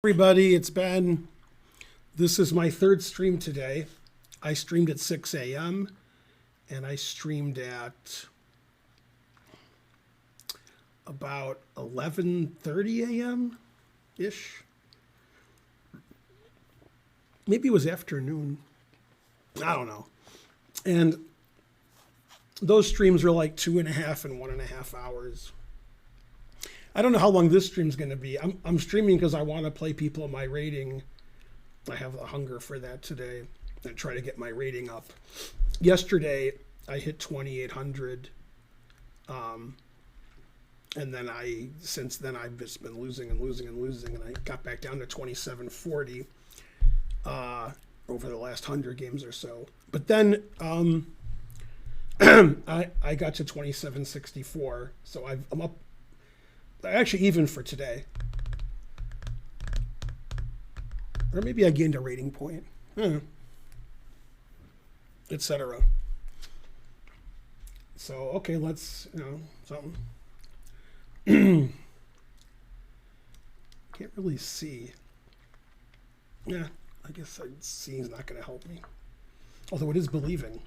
Everybody, it's Ben. This is my third stream today. I streamed at 6 a.m. and I streamed at about 11:30 a.m. ish. Maybe it was afternoon. I don't know. And those streams are like 2.5 and 1.5 hours. I don't know how long this stream's going to be. I'm streaming because I want to play people in my rating. I have a hunger for that today and try to get my rating up. Yesterday, I hit 2,800. And then since then, I've just been losing and losing and losing. And I got back down to 2,740 over the last 100 games or so. But then I got to 2,764. So I'm up. Actually, even for today. Or maybe I gained a rating point. Etc. So, okay, let's, something. Can't really see. Yeah, I guess seeing is not going to help me. Although it is believing.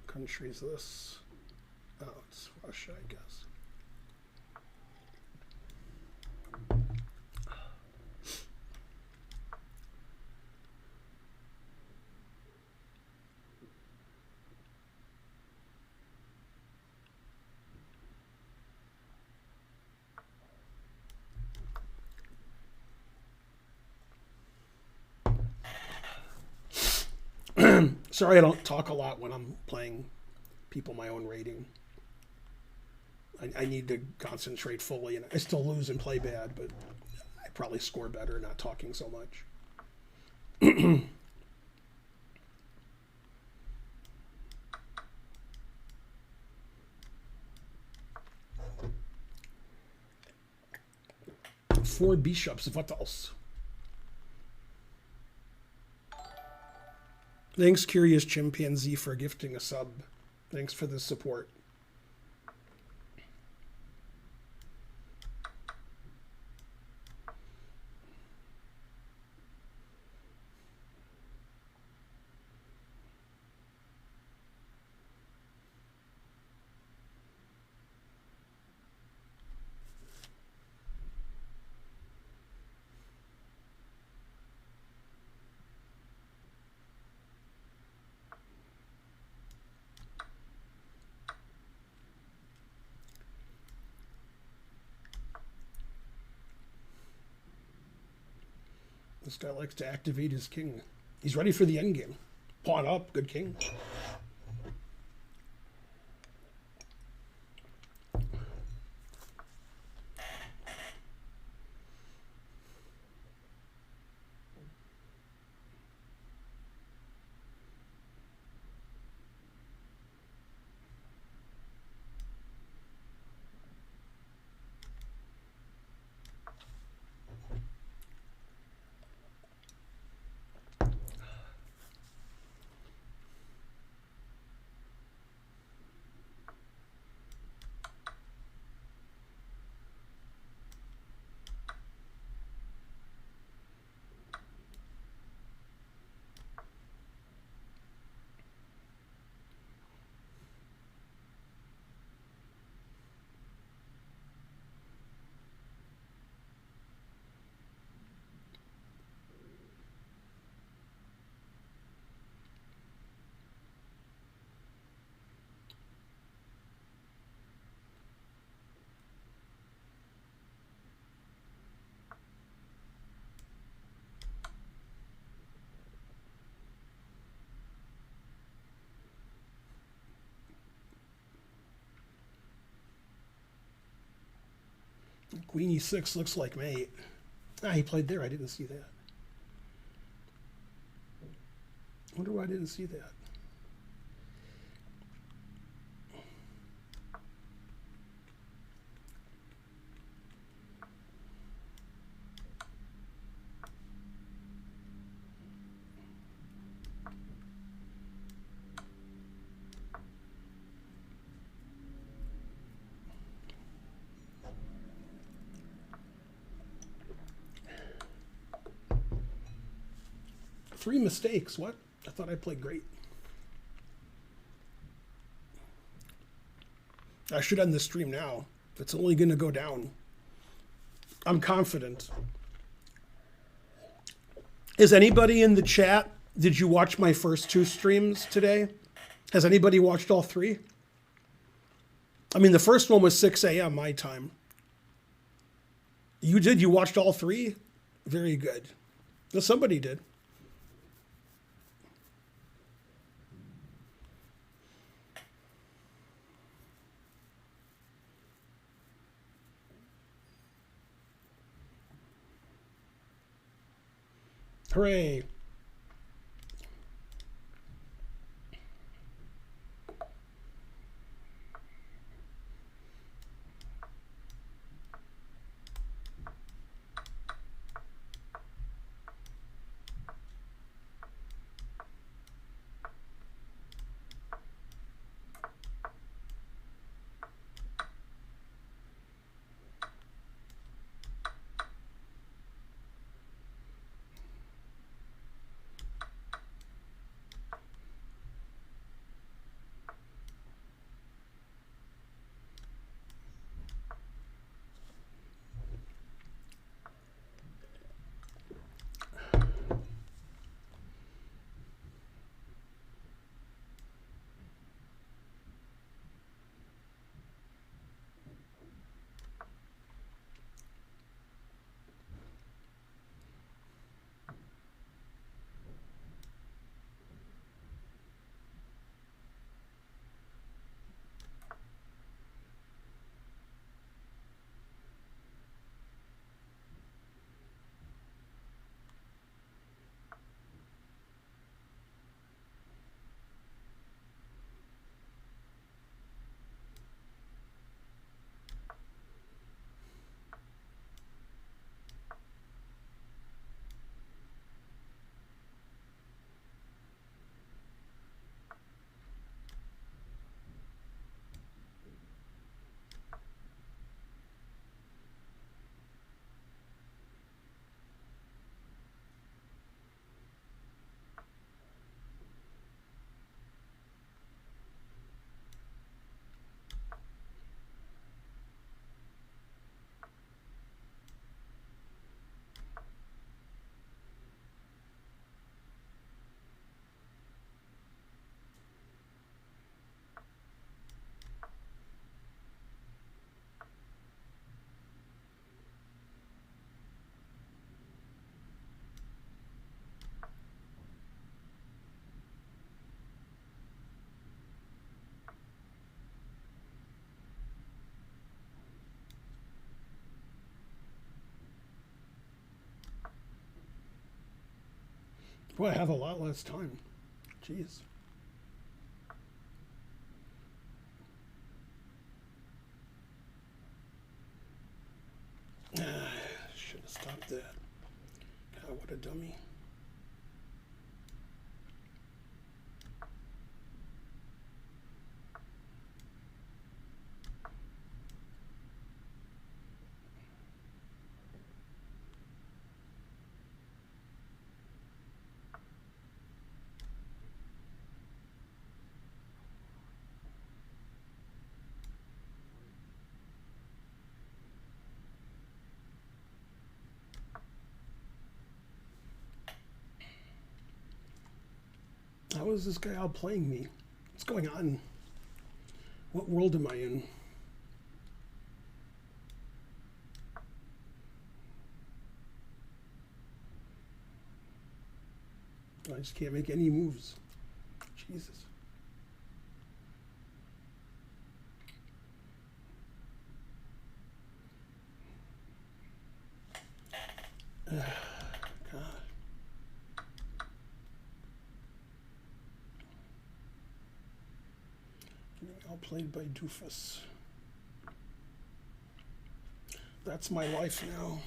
Country is this? Oh, it's Russia, I guess. Sorry, I don't talk a lot when I'm playing people my own rating. I need to concentrate fully, and I still lose and play bad, but I probably score better not talking so much. 4 bishops, what else? Thanks, Curious Chimpanzee, for gifting a sub. Thanks for the support. This guy likes to activate his king. He's ready for the endgame. Pawn up, good king. Queen e6 looks like mate. Ah, he played there. I didn't see that. Wonder why I didn't see that. Three mistakes. What? I thought I played great. I should end this stream now. It's only going to go down. I'm confident. Is anybody in the chat? Did you watch my first two streams today? Has anybody watched all three? I mean, the first one was 6 a.m. my time. You did? You watched all three? Very good. Well, somebody did. Hooray. Boy, I have a lot less time. Jeez. Should have stopped that. God, what a dummy. How is this guy outplaying me? What's going on? What world am I in? I just can't make any moves. Jesus. God. Outplayed by Doofus. That's my life now.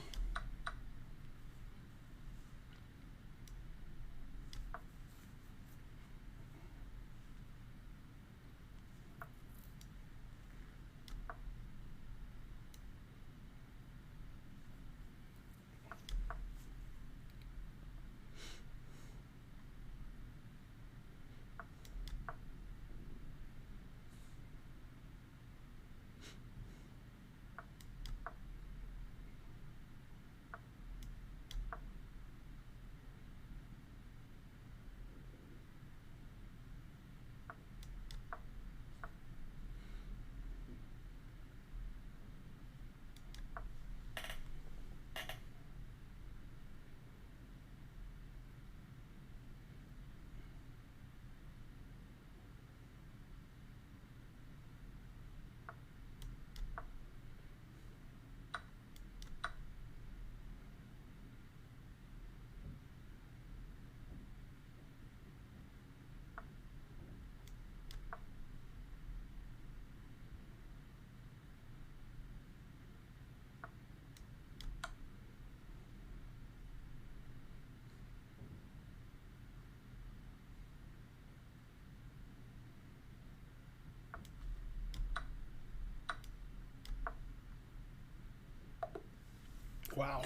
Wow.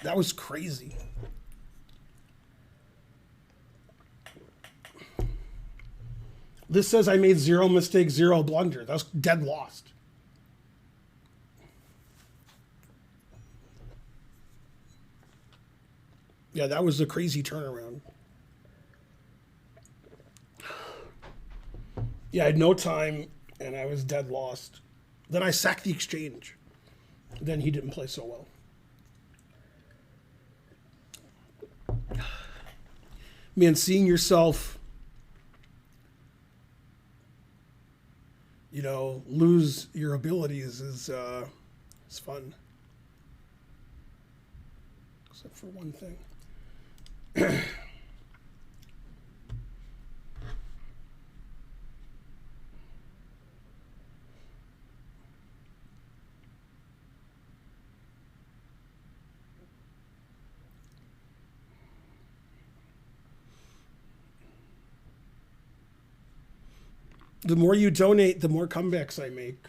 That was crazy. This says I made 0 mistakes, 0 blunders. That was dead lost. Yeah, that was a crazy turnaround. Yeah, I had no time, and I was dead lost. Then I sacked the exchange. Then he didn't play so well. Man, seeing yourself, lose your abilities is fun. Except for one thing. The more you donate, the more comebacks I make.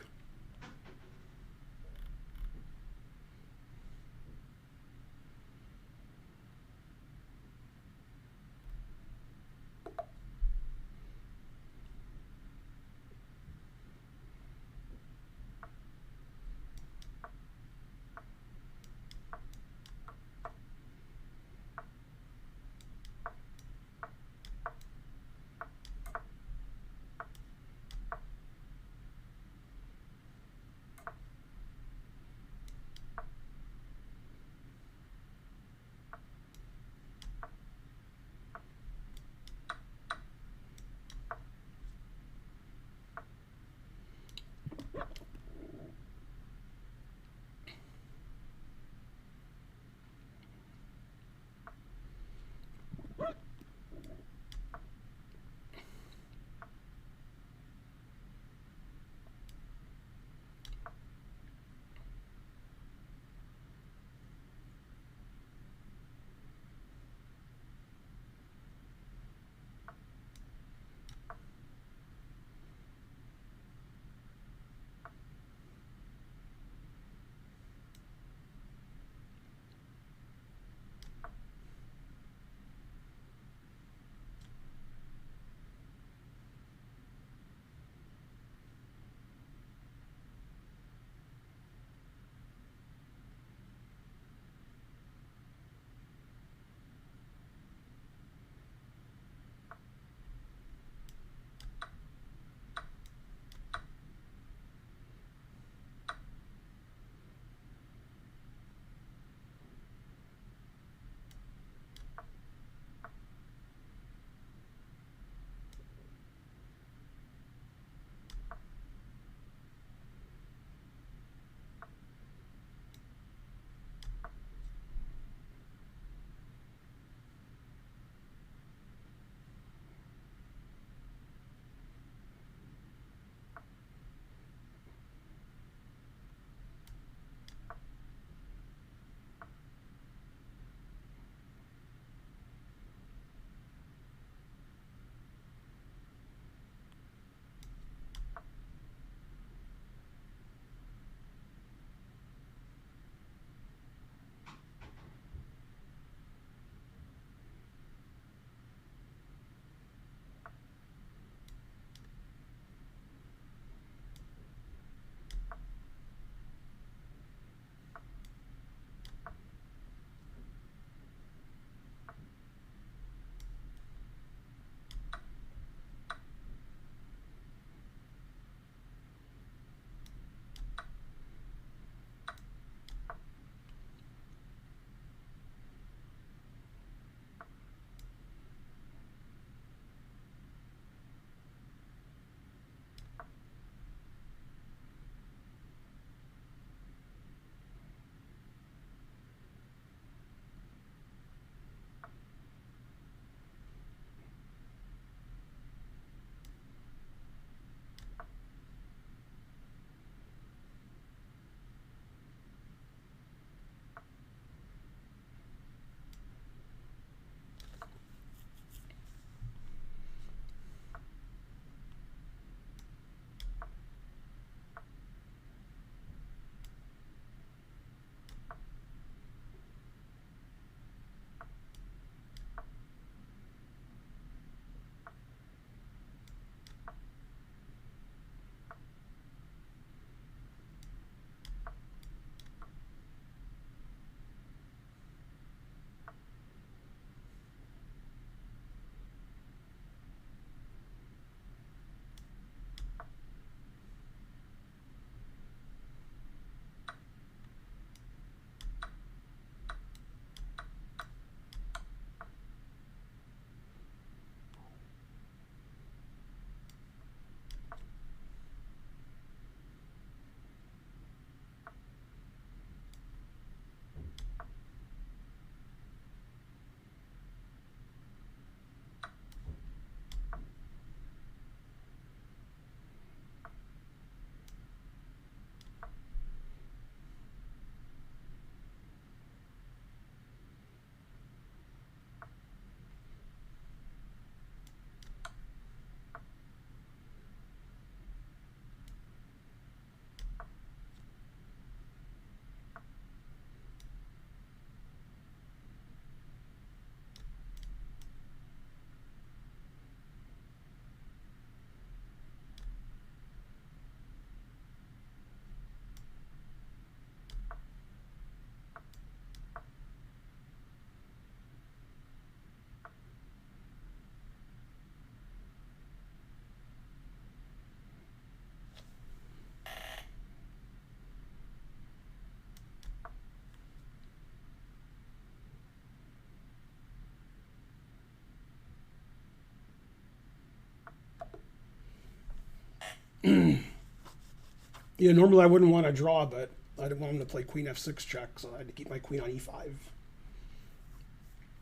Yeah, normally I wouldn't want to draw, but I didn't want him to play queen f6 check, so I had to keep my queen on e5.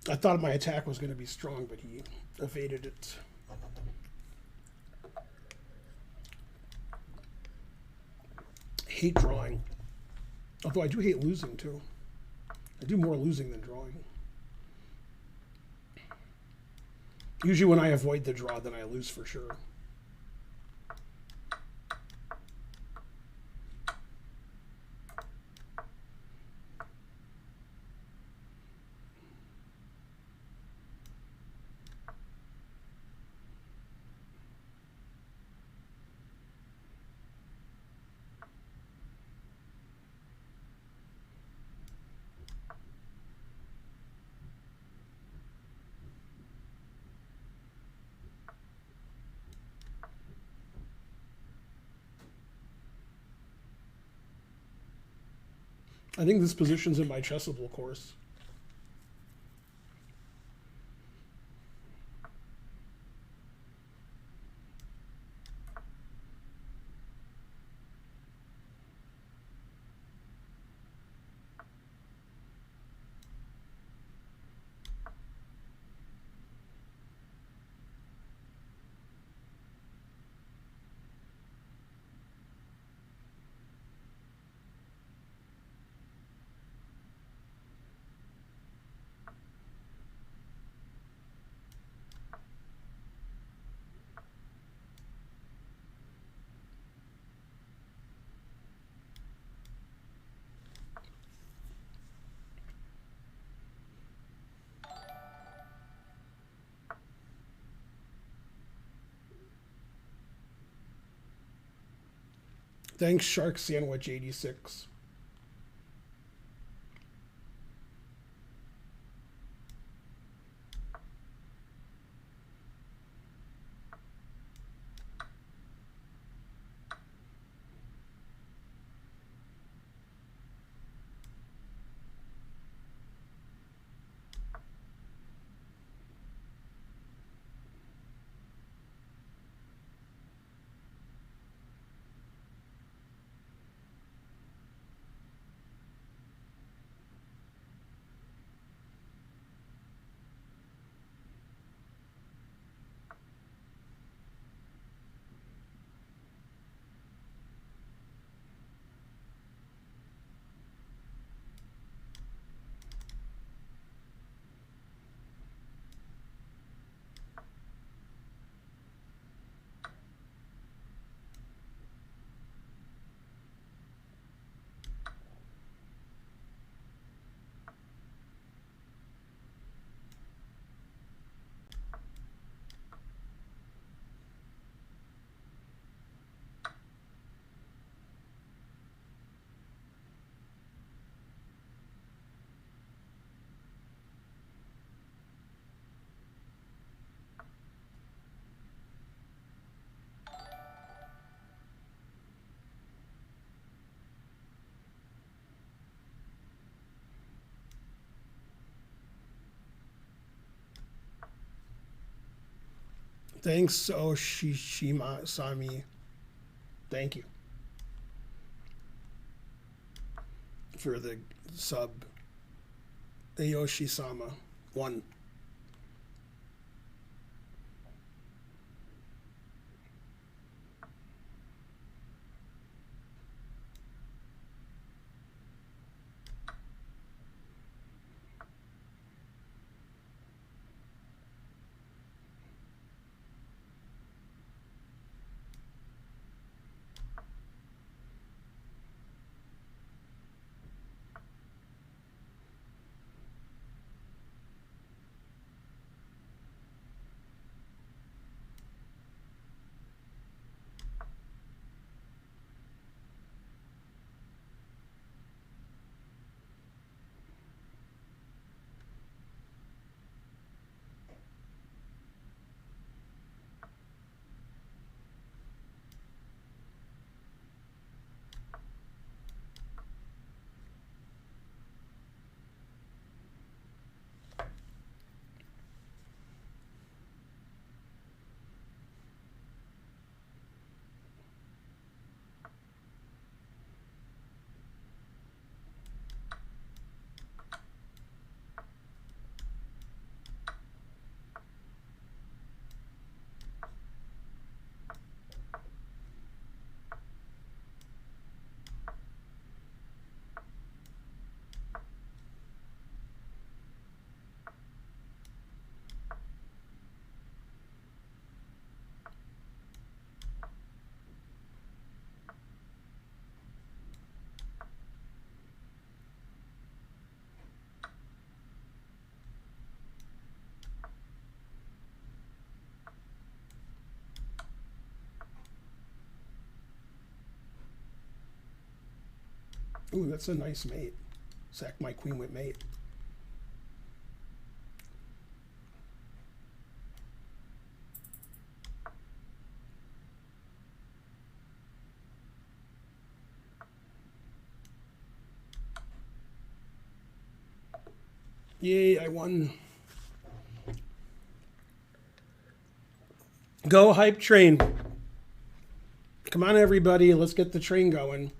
I thought my attack was going to be strong, but he evaded it. Hate drawing. Although I do hate losing, too. I do more losing than drawing. Usually when I avoid the draw, then I lose for sure. I think this position's in my chessable course. Thanks, Shark Sandwich 86. Thanks, Oshishima Sami. Thank you for the sub. Ayoshi-sama. 1. Ooh, that's a nice mate. Sack my queen with mate. Yay, I won. Go hype train. Come on, everybody. Let's get the train going.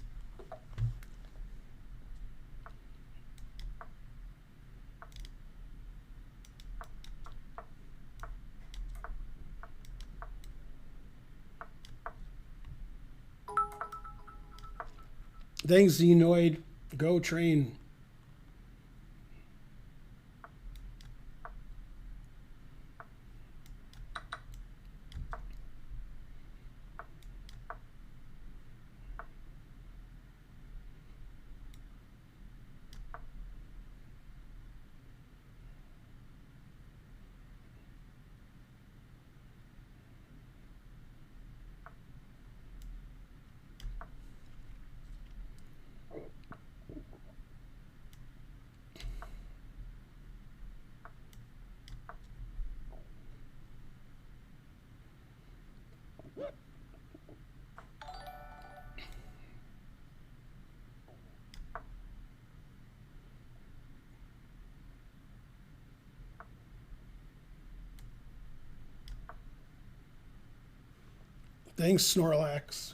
Thanks, Xenoid. Go train. Thanks, Snorlax.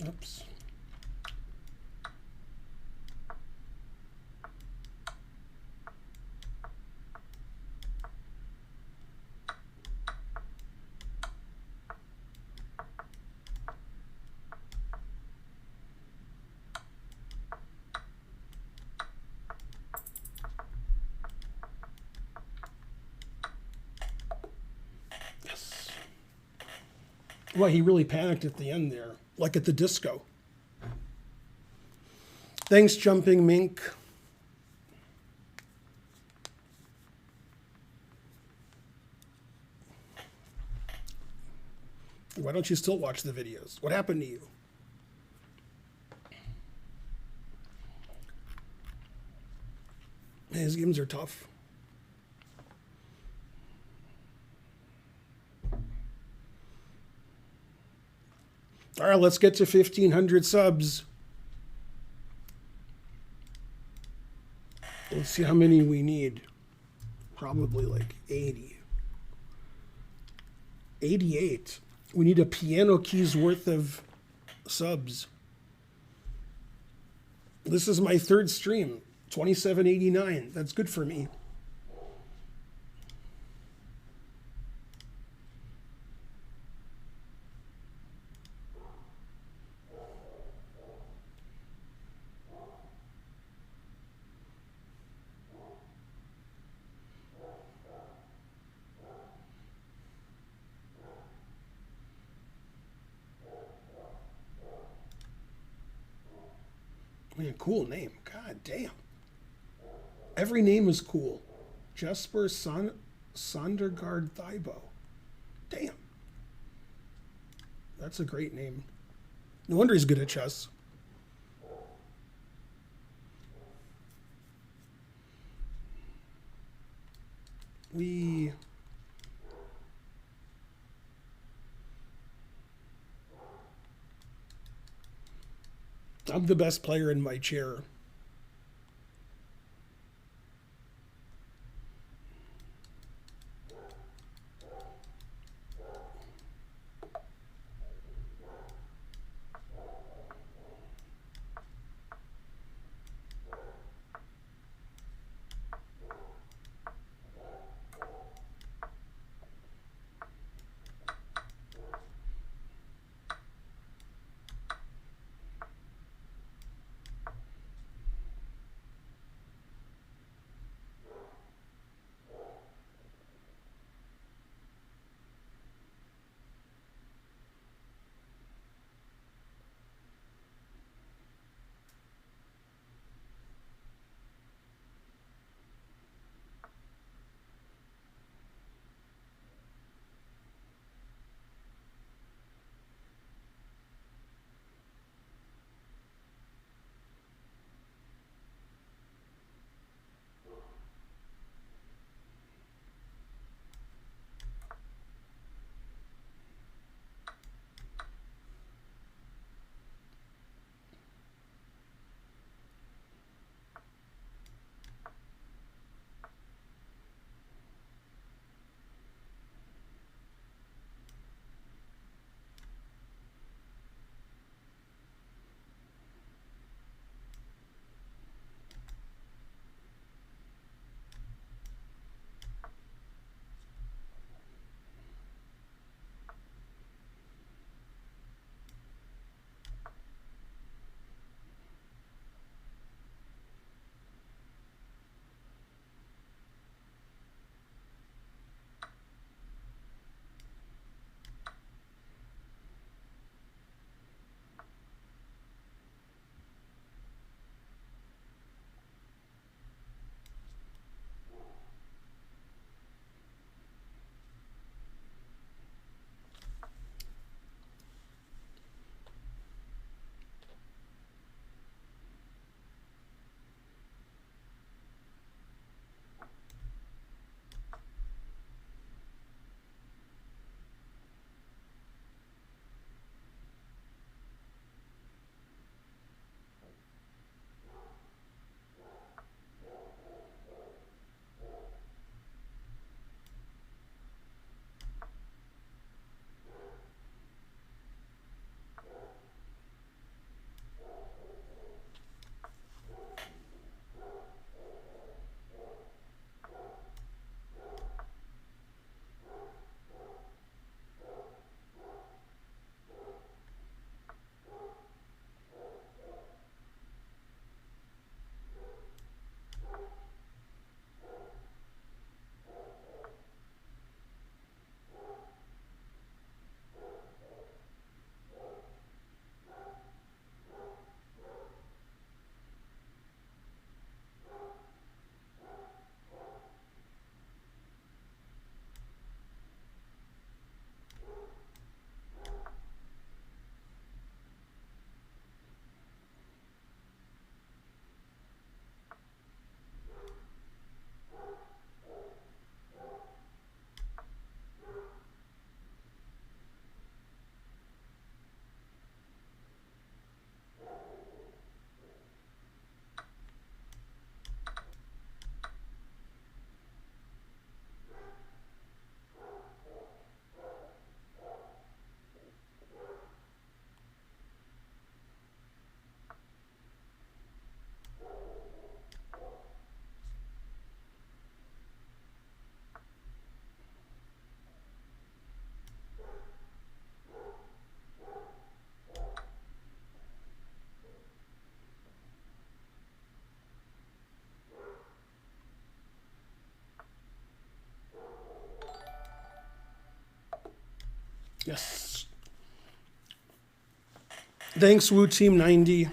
Oops. Yes. Well, he really panicked at the end there, like at the disco. Thanks, Jumping Mink. Why don't you still watch the videos? What happened to you? His games are tough. All right, let's get to 1,500 subs. Let's see how many we need. Probably like 80. 88. We need a piano key's worth of subs. This is my third stream, 2789. That's good for me. Man, cool name. God damn. Every name is cool. Jesper Sondergaard Thibault. Damn. That's a great name. No wonder he's good at chess. I'm the best player in my chair. Yes. Thanks, Woo Team 90.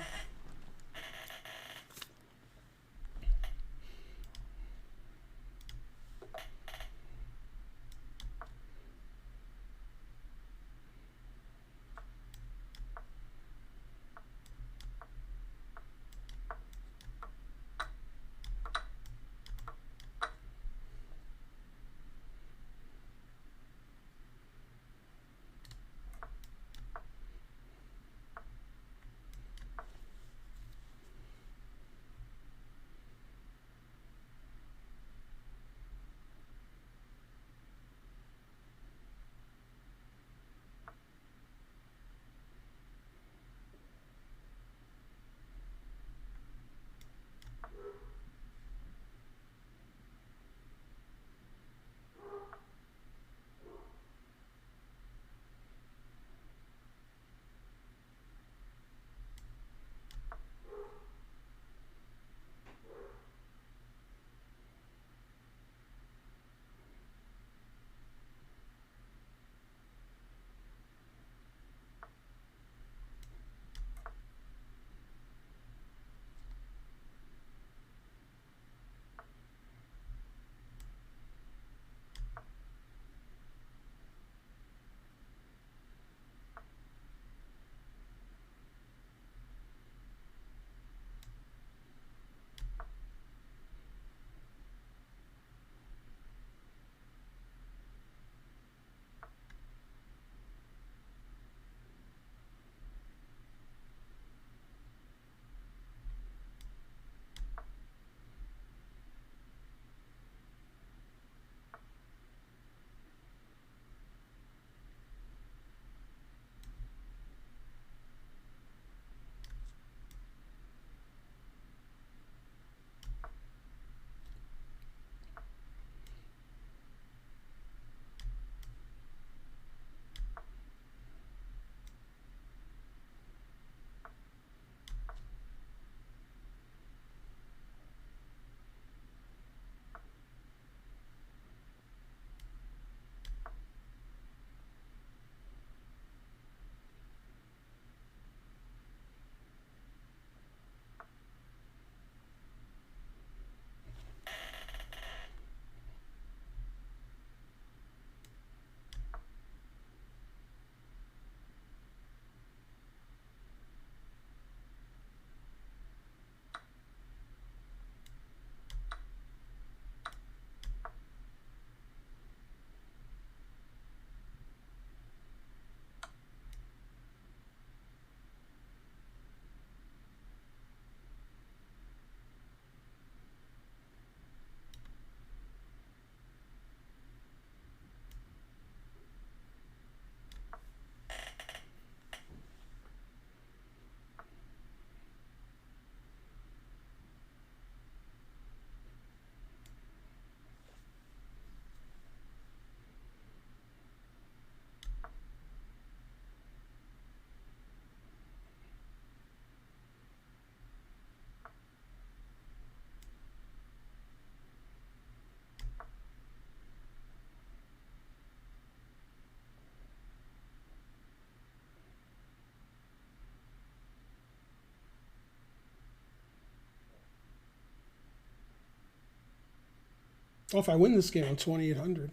Oh, if I win this game, I'm 2,800.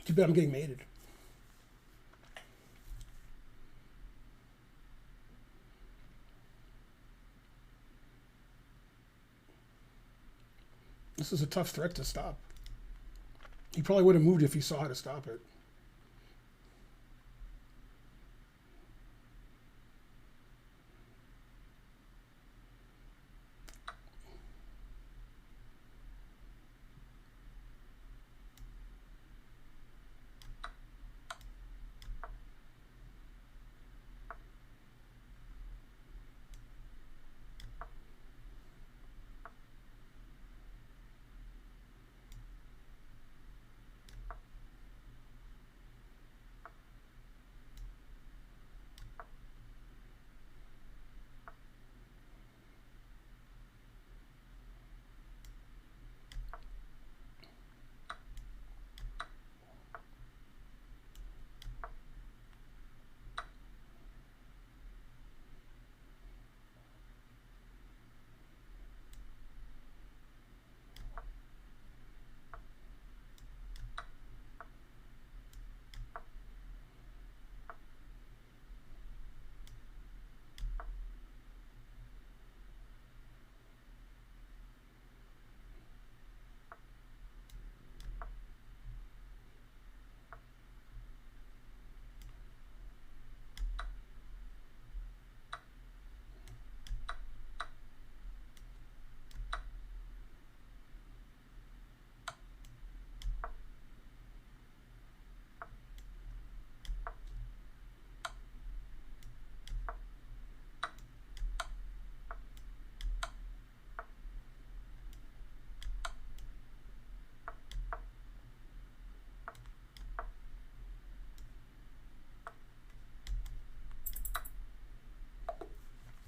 Too bad I'm getting mated. This is a tough threat to stop. He probably would have moved if he saw how to stop it.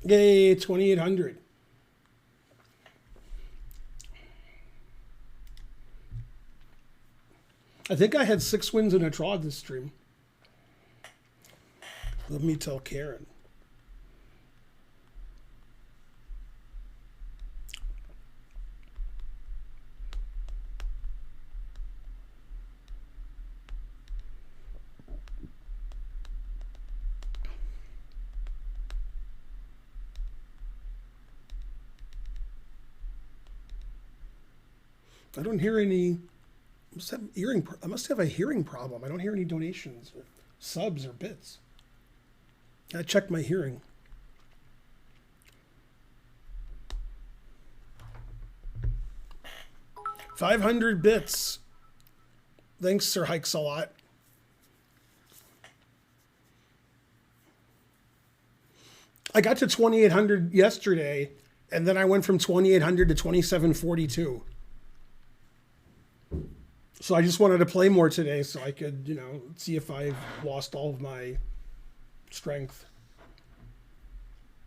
Yay, 2,800. I think I had 6 wins and a draw this stream. Let me tell Karen. I don't hear any. I must have a hearing problem. I don't hear any donations or subs or bits. I checked my hearing. $500 bits. Thanks, Sir Hikes a lot. I got to 2,800 yesterday, and then I went from 2,800 to 2,742. So I just wanted to play more today so I could, see if I've lost all of my strength.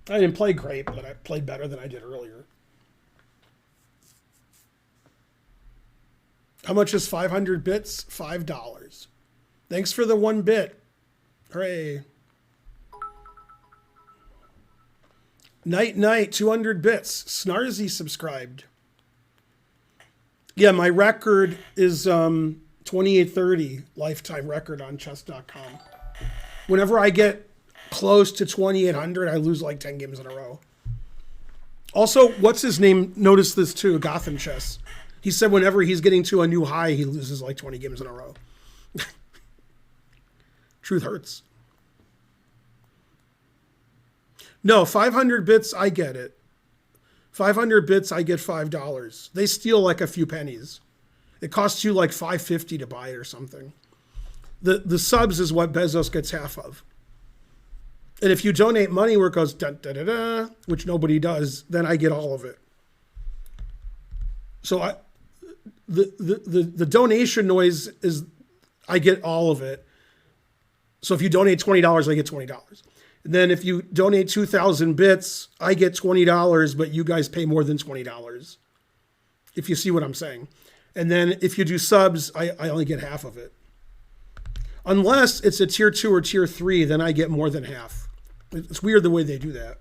I didn't play great, but I played better than I did earlier. How much is 500 bits? $5. Thanks for the 1 bit. Hooray. Night, 200 bits. Snarzy subscribed. Yeah, my record is 2830 lifetime record on chess.com. Whenever I get close to 2,800, I lose like 10 games in a row. Also, what's his name? Noticed this too, Gotham Chess. He said whenever he's getting to a new high, he loses like 20 games in a row. Truth hurts. No, 500 bits, I get it. 500 bits, I get $5. They steal like a few pennies. It costs you like $5.50 to buy it or something. The subs is what Bezos gets half of. And if you donate money where it goes da da da da, which nobody does, then I get all of it. So the donation noise is I get all of it. So if you donate $20, I get $20. And then if you donate 2,000 bits, I get $20, but you guys pay more than $20. If you see what I'm saying. And then if you do subs, I only get half of it. Unless it's a tier 2 or tier 3, then I get more than half. It's weird the way they do that.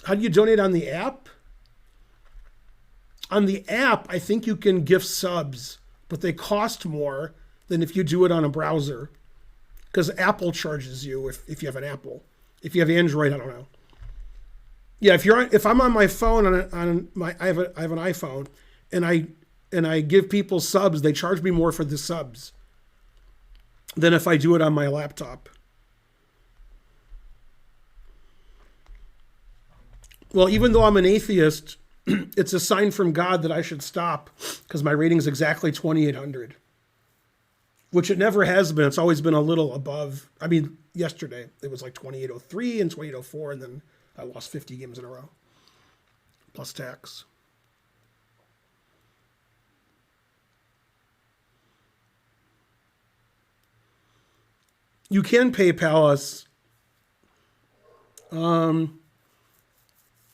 How do you donate on the app? On the app, I think you can gift subs, but they cost more than if you do it on a browser, because Apple charges you if you have an Apple. If you have Android, I don't know. Yeah, if I'm on my phone I have an iPhone, and I give people subs, they charge me more for the subs than if I do it on my laptop. Well, even though I'm an atheist, it's a sign from God that I should stop because my rating's exactly 2,800, which it never has been. It's always been a little above. I mean, yesterday it was like 2,803 and 2,804, and then I lost 50 games in a row, plus tax. You can PayPal us.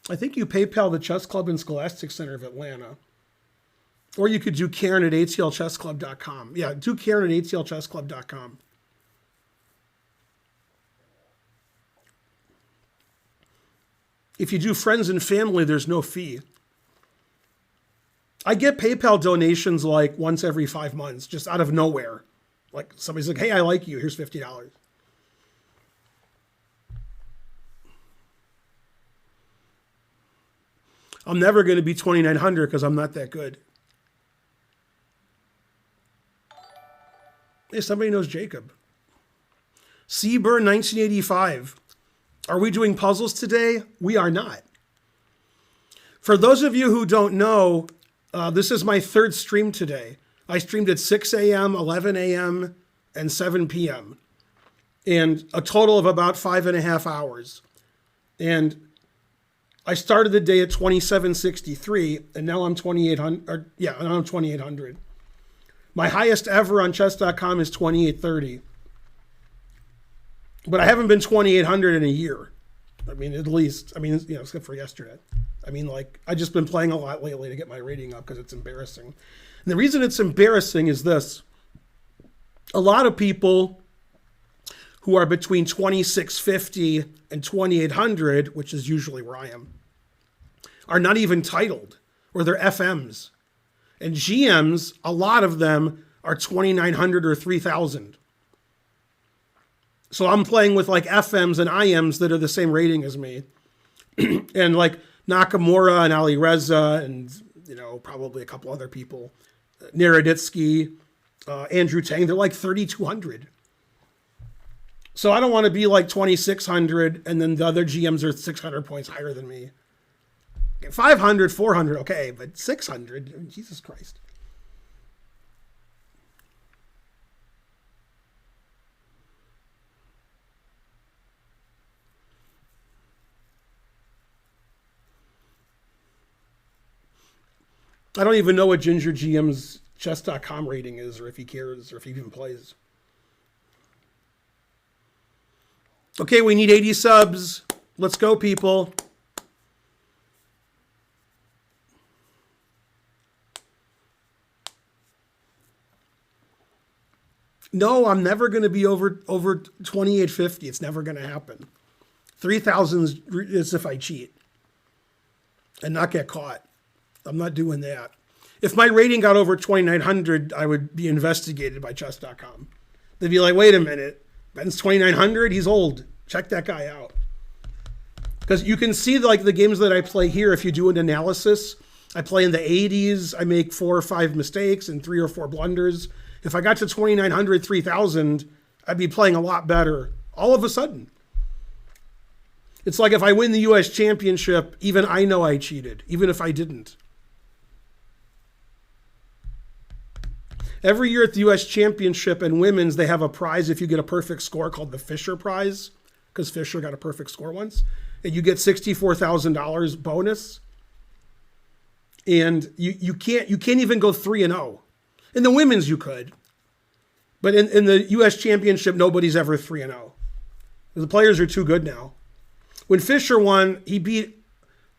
I think you PayPal the Chess Club and Scholastic Center of Atlanta. Or you could do Karen at atlchessclub.com. Yeah, do Karen at atlchessclub.com. If you do friends and family, there's no fee. I get PayPal donations like once every 5 months, just out of nowhere. Like somebody's like, hey, I like you, here's $50. I'm never going to be 2,900 because I'm not that good. Hey, somebody knows Jacob. Seaburn 1985. Are we doing puzzles today? We are not. For those of you who don't know, this is my 3rd stream today. I streamed at 6 a.m., 11 a.m., and 7 p.m. And a total of about 5.5 hours. And I started the day at 2763, and now I'm 2,800. Now I'm 2,800. My highest ever on chess.com is 2830. But I haven't been 2800 in a year. I mean, at least, except for yesterday. I mean, like, I just been playing a lot lately to get my rating up because it's embarrassing. And the reason it's embarrassing is this. A lot of people who are between 2650 and 2800, which is usually where I am, are not even titled, or they're FMs. And GMs, a lot of them are 2900 or 3000. So I'm playing with like FMs and IMs that are the same rating as me. And like Nakamura and Ali Reza and, probably a couple other people, Naroditsky, Andrew Tang, they're like 3200. So I don't want to be like 2600 and then the other GMs are 600 points higher than me. 500, 400, okay, but 600, Jesus Christ. I don't even know what Ginger GM's chess.com rating is, or if he cares, or if he even plays. Okay, we need 80 subs. Let's go, people. No, I'm never going to be over 2850. It's never going to happen. 3,000 is if I cheat and not get caught. I'm not doing that. If my rating got over 2,900, I would be investigated by chess.com. They'd be like, wait a minute, Ben's 2,900? He's old. Check that guy out. Because you can see like the games that I play here, if you do an analysis, I play in the 80s, I make 4 or 5 mistakes and 3 or 4 blunders. If I got to 2,900, 3,000, I'd be playing a lot better all of a sudden. It's like if I win the U.S. championship, even I know I cheated, even if I didn't. Every year at the U.S. championship and women's, they have a prize if you get a perfect score called the Fisher Prize, because Fisher got a perfect score once. And you get $64,000 bonus. And you can't even go 3-0. In the women's, you could. But in the U.S. championship, nobody's ever 3-0. The players are too good now. When Fisher won, he beat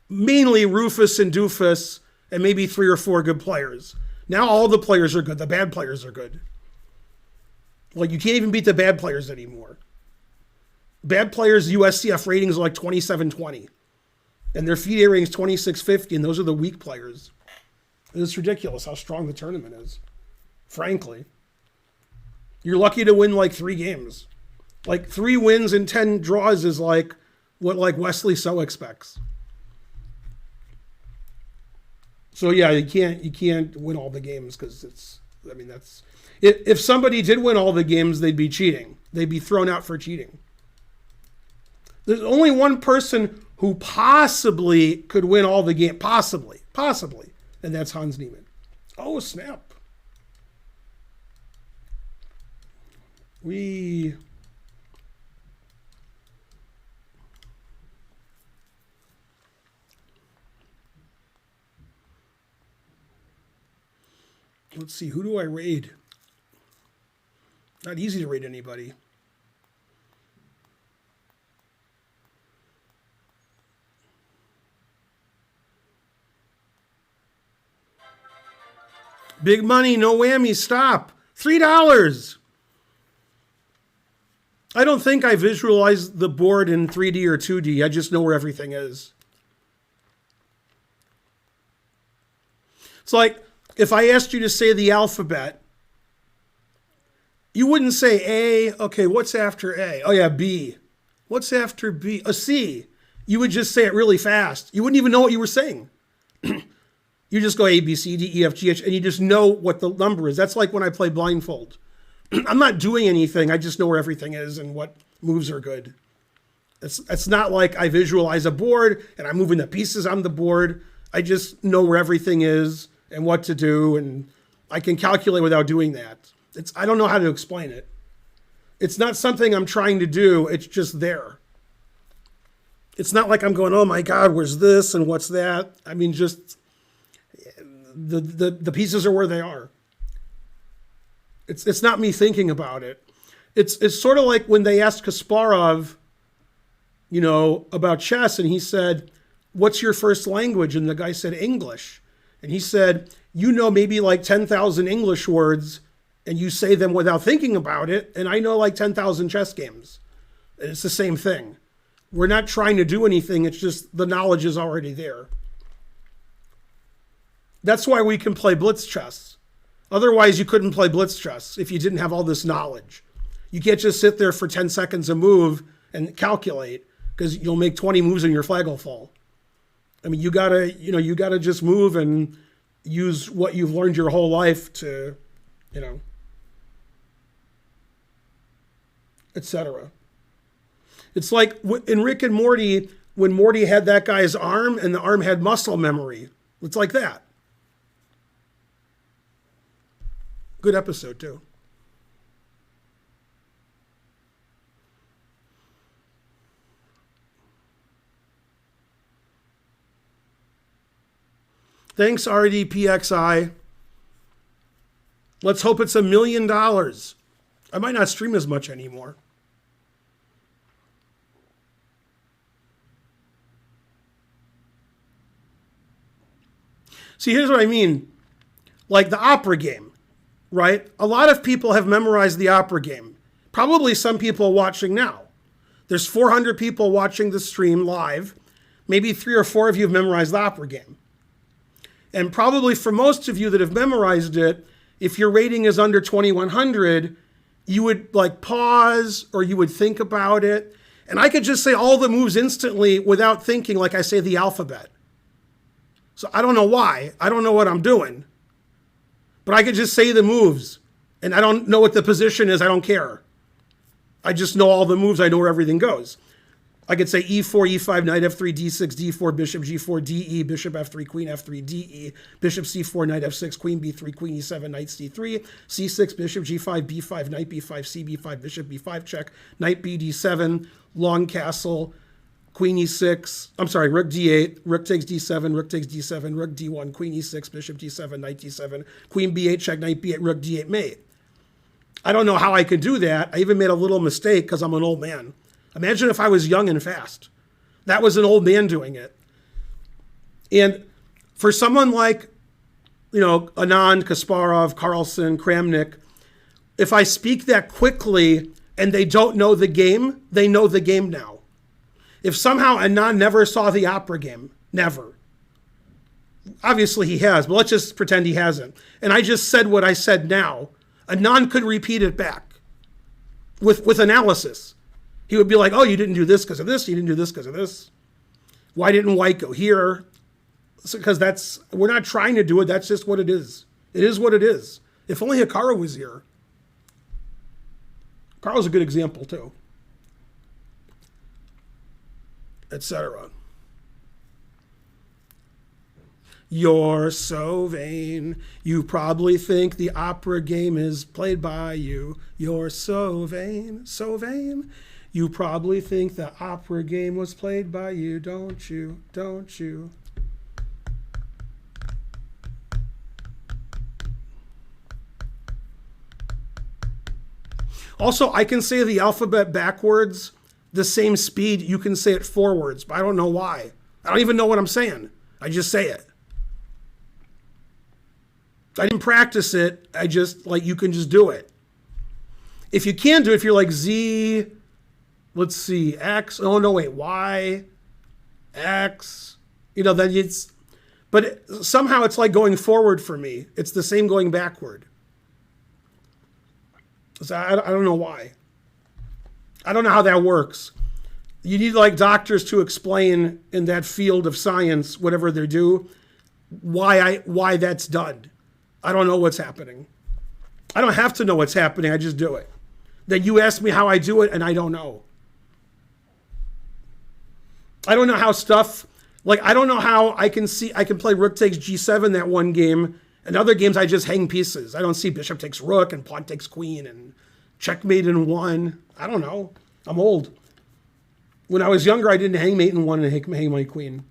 mainly Rufus and Doofus and maybe 3 or 4 good players. Now all the players are good. The bad players are good. Like, you can't even beat the bad players anymore. Bad players' USCF ratings are like 2720. And their FIDE rating is 2650, and those are the weak players. It's ridiculous how strong the tournament is. Frankly. You're lucky to win like 3 games. Like 3 wins and 10 draws is like what like Wesley So expects. So yeah, you can't win all the games because that's if somebody did win all the games, they'd be cheating. They'd be thrown out for cheating. There's only one person who possibly could win all the game, possibly, and that's Hans Niemann. Oh, snap. Let's see, who do I raid? Not easy to raid anybody. Big money, no whammy, stop. $3. I don't think I visualize the board in 3D or 2D. I just know where everything is. It's like if I asked you to say the alphabet, you wouldn't say A. Okay, what's after A? Oh, yeah, B. What's after B? A C. You would just say it really fast. You wouldn't even know what you were saying. You just go A, B, C, D, E, F, G, H, and you just know what the number is. That's like when I play blindfold. I'm not doing anything. I just know where everything is and what moves are good. It's not like I visualize a board and I'm moving the pieces on the board. I just know where everything is and what to do, and I can calculate without doing that. I don't know how to explain it. It's not something I'm trying to do. It's just there. It's not like I'm going, oh my God, where's this and what's that? I mean, just the pieces are where they are. It's not me thinking about it. It's sort of like when they asked Kasparov, about chess, and he said, "What's your first language?" And the guy said English, and he said, maybe like 10,000 English words, and you say them without thinking about it, and I know like 10,000 chess games. And it's the same thing. We're not trying to do anything. It's just the knowledge is already there. That's why we can play blitz chess. Otherwise, you couldn't play blitz chess if you didn't have all this knowledge. You can't just sit there for 10 seconds a move and calculate, because you'll make 20 moves and your flag will fall. I mean, you gotta just move and use what you've learned your whole life to, etc. It's like in Rick and Morty, when Morty had that guy's arm and the arm had muscle memory. It's like that. Good episode, too. Thanks, RDPXI. Let's hope it's $1 million. I might not stream as much anymore. See, here's what I mean. Like the opera game, right? A lot of people have memorized the opera game. Probably some people watching now. There's 400 people watching the stream live. Maybe 3 or 4 of you have memorized the opera game. And probably for most of you that have memorized it, if your rating is under 2100, you would like pause or you would think about it. And I could just say all the moves instantly without thinking, like I say the alphabet. So I don't know why. I don't know what I'm doing. But I could just say the moves. And I don't know what the position is. I don't care. I just know all the moves. I know where everything goes. I could say e4, e5, knight f3, d6, d4, bishop g4, de, bishop f3, queen f3, de, bishop c4, knight f6, queen b3, queen e7, knight c3, c6, bishop g5, b5, knight b5, c b5, bishop b5, check, knight b d7, long castle, queen e6, I'm sorry, rook d8, rook takes d7, rook takes d7, rook d1, queen e6, bishop d7, knight d7, queen b8, check, knight b8, rook d8, mate. I don't know how I could do that. I even made a little mistake because I'm an old man. Imagine if I was young and fast. That was an old man doing it. And for someone like, Anand, Kasparov, Carlsen, Kramnik, if I speak that quickly and they don't know the game, they know the game now. If somehow Anand never saw the opera game, never. Obviously he has, but let's just pretend he hasn't. And I just said what I said now. Anand could repeat it back with analysis. He would be like, oh, you didn't do this because of this. You didn't do this because of this. Why didn't white go here? Because we're not trying to do it. That's just what it is. It is what it is. If only Hikaru was here. Hikaru's a good example too. Etc. You're so vain. You probably think the opera game is played by you. You're so vain, so vain. You probably think the opera game was played by you, don't you? Don't you? Also, I can say the alphabet backwards the same speed you can say it forwards, but I don't know why. I don't even know what I'm saying. I just say it. I didn't practice it. I just, you can just do it. If you can do it, if you're like Z... Let's see, X, oh no, wait, Y, X, then somehow it's like going forward for me. It's the same going backward. So I don't know why. I don't know how that works. You need doctors to explain in that field of science, whatever they do, why that's done. I don't know what's happening. I don't have to know what's happening, I just do it. Then you ask me how I do it and I don't know. I don't know how I don't know how I can play rook takes g7 that one game, and other games I just hang pieces. I don't see bishop takes rook and pawn takes queen and checkmate in one. I don't know. I'm old. When I was younger, I didn't hang mate in one and hang my queen.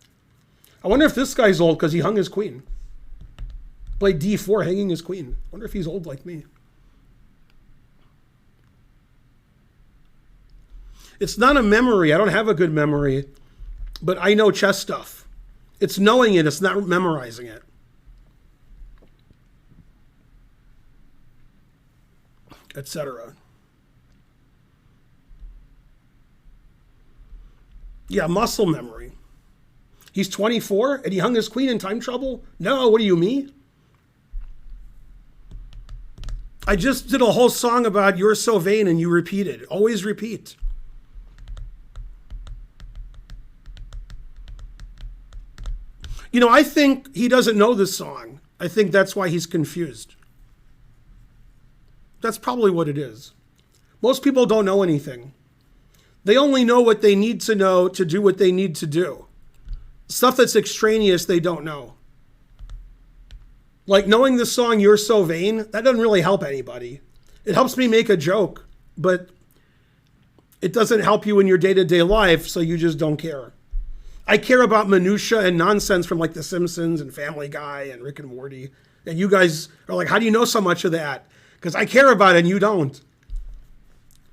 I wonder if this guy's old because he hung his queen. Played d4 hanging his queen. I wonder if he's old like me. It's not a memory. I don't have a good memory, but I know chess stuff. It's knowing it. It's not memorizing it. Etc. Yeah, muscle memory. He's 24 and he hung his queen in time trouble? No, what do you mean? I just did a whole song about you're so vain and you repeated. Always repeat. You know, I think he doesn't know this song. I think that's why he's confused. That's probably what it is. Most people don't know anything. They only know what they need to know to do what they need to do. Stuff that's extraneous, they don't know. Like knowing the song You're So Vain, that doesn't really help anybody. It helps me make a joke, but it doesn't help you in your day-to-day life, so you just don't care. I care about minutia and nonsense from like The Simpsons and Family Guy and Rick and Morty. And you guys are like, how do you know so much of that? Because I care about it and you don't.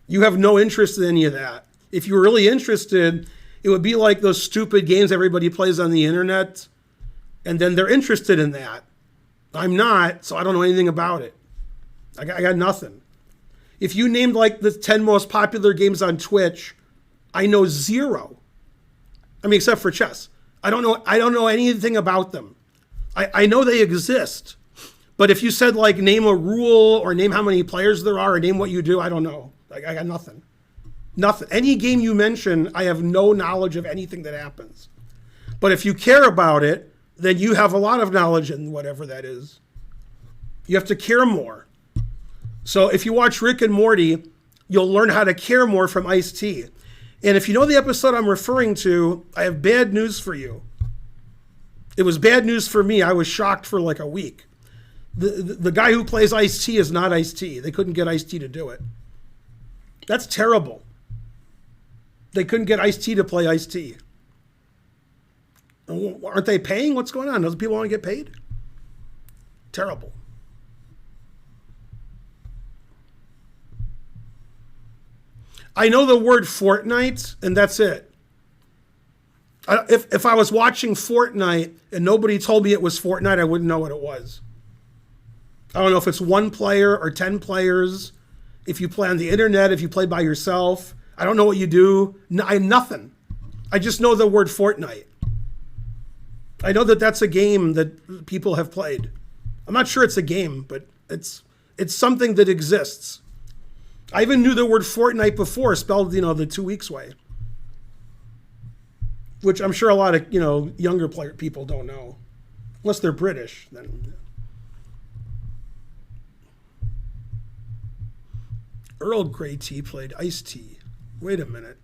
You have no interest in any of that. If you were really interested, it would be like those stupid games everybody plays on the internet, and then they're interested in that. I'm not, so I don't know anything about it. I got nothing. If you named like the 10 most popular games on Twitch, I know zero. I mean, except for chess. I don't know anything about them. I know they exist. But if you said like name a rule or name how many players there are or name what you do, I don't know. Like I got nothing. Nothing. Any game you mention, I have no knowledge of anything that happens. But if you care about it, then you have a lot of knowledge in whatever that is. You have to care more. So if you watch Rick and Morty, you'll learn how to care more from Ice-T. And if you know the episode I'm referring to, I have bad news for you. It was bad news for me. I was shocked for like a week. The guy who plays Ice-T is not Ice-T. They couldn't get Ice-T to do it. That's terrible. They couldn't get Ice-T to play Ice-T. Aren't they paying? What's going on? Doesn't people want to get paid? Terrible. I know the word Fortnite, and that's it. If I was watching Fortnite and nobody told me it was Fortnite, I wouldn't know what it was. I don't know if it's one player or 10 players. If you play on the internet, if you play by yourself. I don't know what you do. Nothing. I just know the word Fortnite. I know that that's a game that people have played. I'm not sure it's a game, but it's something that exists. I even knew the word Fortnite before, spelled, the 2 weeks way. Which I'm sure a lot of, younger people don't know. Unless they're British, then. Earl Grey tea played iced tea. Wait a minute.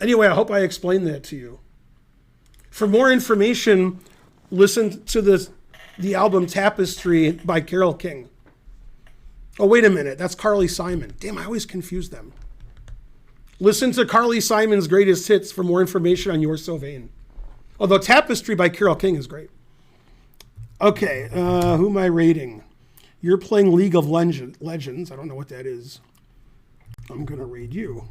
Anyway, I hope I explained that to you. For more information, listen to the album Tapestry by Carole King. Oh, wait a minute. That's Carly Simon. Damn, I always confuse them. Listen to Carly Simon's greatest hits for more information on You're So Vain. Although Tapestry by Carole King is great. Okay, who am I rating? You're playing League of Legends. I don't know what that is. I'm going to raid you.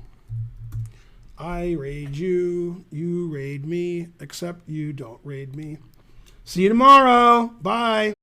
I raid you. You raid me. Except you don't raid me. See you tomorrow. Bye.